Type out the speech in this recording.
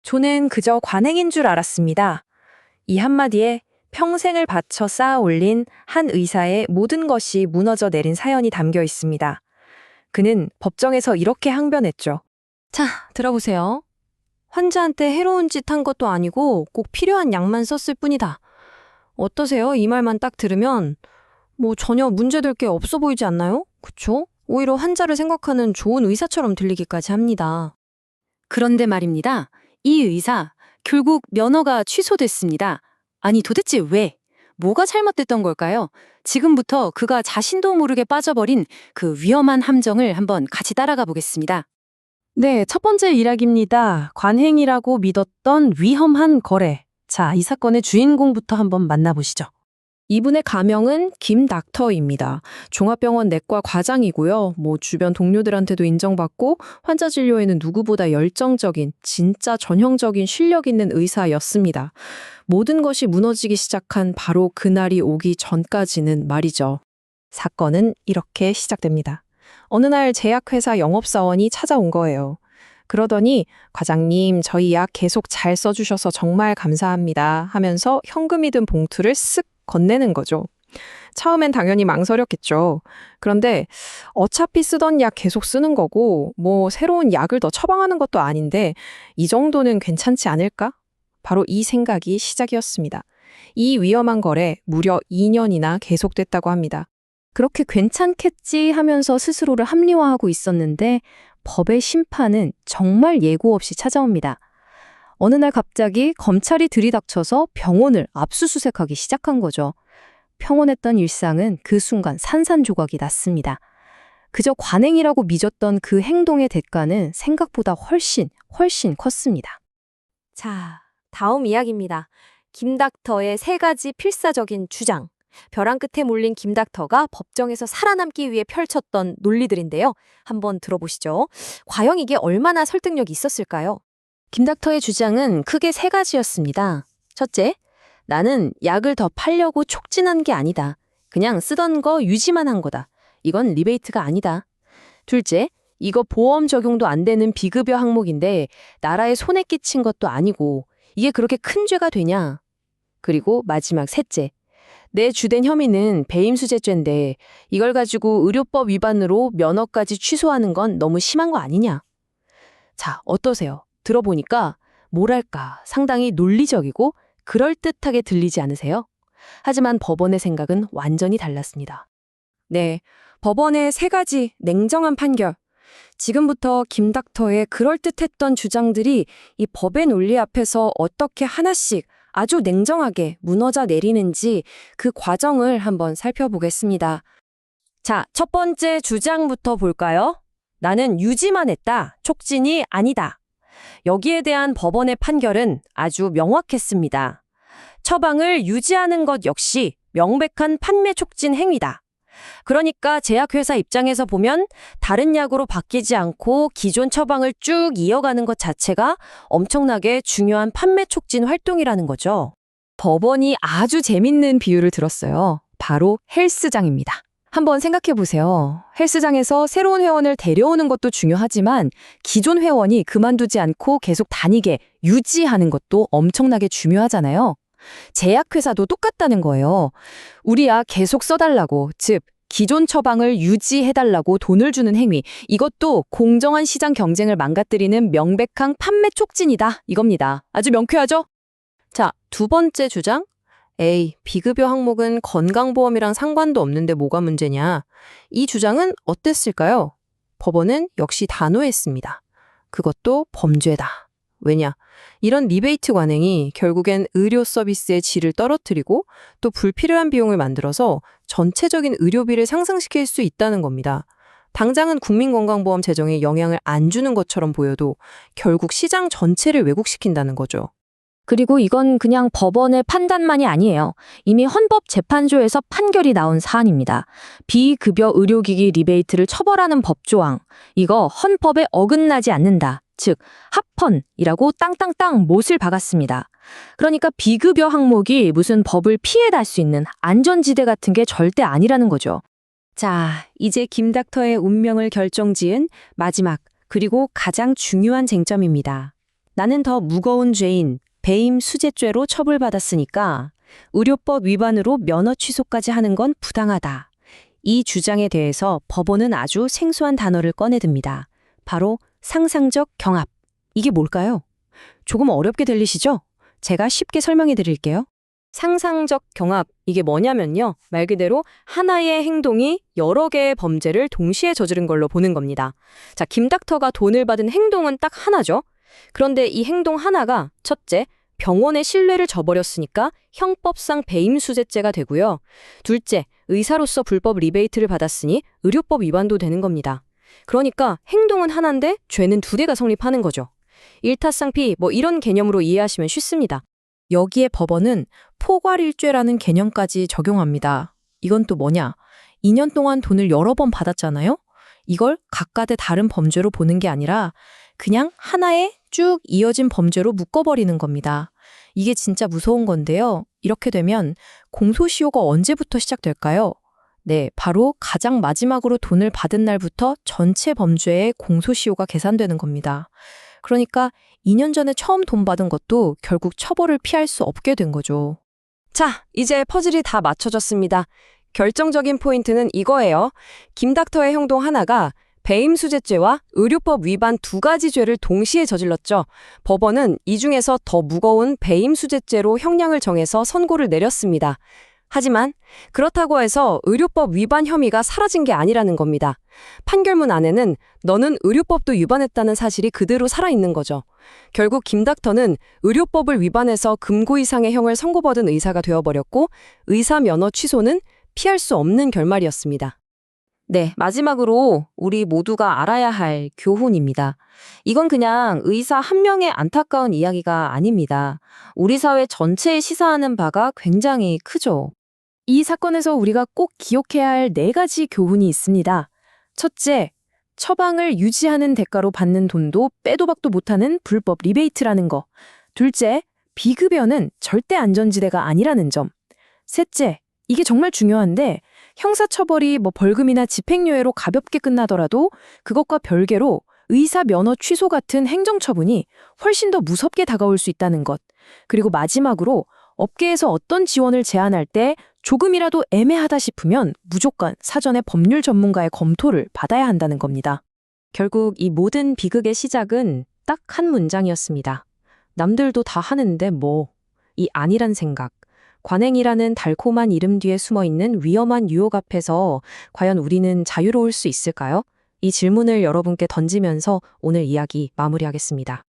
저는 그저 관행인 줄 알았습니다. 이 한마디에 평생을 바쳐 쌓아 올린 한 의사의 모든 것이 무너져 내린 사연이 담겨 있습니다. 그는 법정에서 이렇게 항변했죠. 자, 들어보세요. 환자한테 해로운 짓 한 것도 아니고 꼭 필요한 약만 썼을 뿐이다. 어떠세요? 이 말만 딱 들으면 전혀 문제될 게 없어 보이지 않나요? 그쵸? 오히려 환자를 생각하는 좋은 의사처럼 들리기까지 합니다. 그런데 말입니다. 이 의사, 결국 면허가 취소됐습니다. 아니 도대체 왜? 뭐가 잘못됐던 걸까요? 지금부터 그가 자신도 모르게 빠져버린 그 위험한 함정을 한번 같이 따라가 보겠습니다. 네, 첫 번째 이야기입니다. 관행이라고 믿었던 위험한 거래. 자, 이 사건의 주인공부터 한번 만나보시죠. 이분의 가명은 김 닥터입니다. 종합병원 내과 과장이고요. 주변 동료들한테도 인정받고 환자 진료에는 누구보다 열정적인, 진짜 전형적인 실력 있는 의사였습니다. 모든 것이 무너지기 시작한 바로 그날이 오기 전까지는 말이죠. 사건은 이렇게 시작됩니다. 어느 날 제약회사 영업사원이 찾아온 거예요. 그러더니 과장님, 저희 약 계속 잘 써주셔서 정말 감사합니다 하면서 현금이 든 봉투를 쓱 건네는 거죠. 처음엔 당연히 망설였겠죠. 그런데 어차피 쓰던 약 계속 쓰는 거고 새로운 약을 더 처방하는 것도 아닌데 이 정도는 괜찮지 않을까? 바로 이 생각이 시작이었습니다. 이 위험한 거래 무려 2년이나 계속됐다고 합니다. 그렇게 괜찮겠지 하면서 스스로를 합리화하고 있었는데 법의 심판은 정말 예고 없이 찾아옵니다. 어느 날 갑자기 검찰이 들이닥쳐서 병원을 압수수색하기 시작한 거죠. 평온했던 일상은 그 순간 산산조각이 났습니다. 그저 관행이라고 믿었던 그 행동의 대가는 생각보다 훨씬 컸습니다. 자, 다음 이야기입니다. 김 닥터의 3가지 필사적인 주장. 벼랑 끝에 몰린 김 닥터가 법정에서 살아남기 위해 펼쳤던 논리들인데요. 한번 들어보시죠. 과연 이게 얼마나 설득력이 있었을까요? 김 닥터의 주장은 크게 3가지였습니다. 첫째, 나는 약을 더 팔려고 촉진한 게 아니다. 그냥 쓰던 거 유지만 한 거다. 이건 리베이트가 아니다. 둘째, 이거 보험 적용도 안 되는 비급여 항목인데 나라에 손해 끼친 것도 아니고 이게 그렇게 큰 죄가 되냐? 그리고 마지막 셋째, 내 주된 혐의는 배임수재죄인데 이걸 가지고 의료법 위반으로 면허까지 취소하는 건 너무 심한 거 아니냐? 자, 어떠세요? 들어보니까 뭐랄까 상당히 논리적이고 그럴듯하게 들리지 않으세요? 하지만 법원의 생각은 완전히 달랐습니다. 네, 법원의 3가지 냉정한 판결. 지금부터 김 닥터의 그럴듯했던 주장들이 이 법의 논리 앞에서 어떻게 하나씩 아주 냉정하게 무너져 내리는지 그 과정을 한번 살펴보겠습니다. 자, 첫 번째 주장부터 볼까요? 나는 유지만 했다. 촉진이 아니다. 여기에 대한 법원의 판결은 아주 명확했습니다. 처방을 유지하는 것 역시 명백한 판매 촉진 행위다. 그러니까 제약회사 입장에서 보면 다른 약으로 바뀌지 않고 기존 처방을 쭉 이어가는 것 자체가 엄청나게 중요한 판매 촉진 활동이라는 거죠. 법원이 아주 재밌는 비유를 들었어요. 바로 헬스장입니다. 한번 생각해 보세요. 헬스장에서 새로운 회원을 데려오는 것도 중요하지만 기존 회원이 그만두지 않고 계속 다니게 유지하는 것도 엄청나게 중요하잖아요. 제약회사도 똑같다는 거예요. 우리 약 계속 써달라고, 즉 기존 처방을 유지해달라고 돈을 주는 행위, 이것도 공정한 시장 경쟁을 망가뜨리는 명백한 판매 촉진이다 이겁니다. 아주 명쾌하죠? 자, 두 번째 주장. 에이, 비급여 항목은 건강보험이랑 상관도 없는데 뭐가 문제냐. 이 주장은 어땠을까요? 법원은 역시 단호했습니다. 그것도 범죄다. 왜냐? 이런 리베이트 관행이 결국엔 의료 서비스의 질을 떨어뜨리고 또 불필요한 비용을 만들어서 전체적인 의료비를 상승시킬 수 있다는 겁니다. 당장은 국민건강보험 재정에 영향을 안 주는 것처럼 보여도 결국 시장 전체를 왜곡시킨다는 거죠. 그리고 이건 그냥 법원의 판단만이 아니에요. 이미 헌법재판소에서 판결이 나온 사안입니다. 비급여 의료기기 리베이트를 처벌하는 법조항. 이거 헌법에 어긋나지 않는다. 즉 합헌이라고 땅땅땅 못을 박았습니다. 그러니까 비급여 항목이 무슨 법을 피해 갈 수 있는 안전지대 같은 게 절대 아니라는 거죠. 자, 이제 김 닥터의 운명을 결정지은 마지막 그리고 가장 중요한 쟁점입니다. 나는 더 무거운 죄인 배임 수재죄로 처벌받았으니까 의료법 위반으로 면허 취소까지 하는 건 부당하다. 이 주장에 대해서 법원은 아주 생소한 단어를 꺼내듭니다. 바로 상상적 경합. 이게 뭘까요? 조금 어렵게 들리시죠? 제가 쉽게 설명해 드릴게요. 상상적 경합, 이게 뭐냐면요. 말 그대로 하나의 행동이 여러 개의 범죄를 동시에 저지른 걸로 보는 겁니다. 자, 김 닥터가 돈을 받은 행동은 딱 하나죠. 그런데 이 행동 하나가 첫째, 병원의 신뢰를 저버렸으니까 형법상 배임수재죄가 되고요. 둘째, 의사로서 불법 리베이트를 받았으니 의료법 위반도 되는 겁니다. 그러니까 행동은 하나인데 죄는 두 개가 성립하는 거죠. 일타쌍피 이런 개념으로 이해하시면 쉽습니다. 여기에 법원은 포괄일죄라는 개념까지 적용합니다. 이건 또 뭐냐? 2년 동안 돈을 여러 번 받았잖아요? 이걸 각각의 다른 범죄로 보는 게 아니라 그냥 하나의 쭉 이어진 범죄로 묶어버리는 겁니다. 이게 진짜 무서운 건데요. 이렇게 되면 공소시효가 언제부터 시작될까요? 네, 바로 가장 마지막으로 돈을 받은 날부터 전체 범죄의 공소시효가 계산되는 겁니다. 그러니까 2년 전에 처음 돈 받은 것도 결국 처벌을 피할 수 없게 된 거죠. 자, 이제 퍼즐이 다 맞춰졌습니다. 결정적인 포인트는 이거예요. 김 닥터의 행동 하나가 배임수재죄와 의료법 위반 두 가지 죄를 동시에 저질렀죠. 법원은 이 중에서 더 무거운 배임수재죄로 형량을 정해서 선고를 내렸습니다. 하지만 그렇다고 해서 의료법 위반 혐의가 사라진 게 아니라는 겁니다. 판결문 안에는 너는 의료법도 위반했다는 사실이 그대로 살아있는 거죠. 결국 김 닥터는 의료법을 위반해서 금고 이상의 형을 선고받은 의사가 되어버렸고 의사 면허 취소는 피할 수 없는 결말이었습니다. 네, 마지막으로 우리 모두가 알아야 할 교훈입니다. 이건 그냥 의사 한 명의 안타까운 이야기가 아닙니다. 우리 사회 전체에 시사하는 바가 굉장히 크죠. 이 사건에서 우리가 꼭 기억해야 할 4가지 교훈이 있습니다. 첫째, 처방을 유지하는 대가로 받는 돈도 빼도 박도 못하는 불법 리베이트라는 거. 둘째, 비급여는 절대 안전지대가 아니라는 점. 셋째, 이게 정말 중요한데 형사처벌이 벌금이나 집행유예로 가볍게 끝나더라도 그것과 별개로 의사 면허 취소 같은 행정처분이 훨씬 더 무섭게 다가올 수 있다는 것. 그리고 마지막으로 업계에서 어떤 지원을 제안할 때 조금이라도 애매하다 싶으면 무조건 사전에 법률 전문가의 검토를 받아야 한다는 겁니다. 결국 이 모든 비극의 시작은 딱 한 문장이었습니다. 남들도 다 하는데 이 아니란 생각. 관행이라는 달콤한 이름 뒤에 숨어있는 위험한 유혹 앞에서 과연 우리는 자유로울 수 있을까요? 이 질문을 여러분께 던지면서 오늘 이야기 마무리하겠습니다.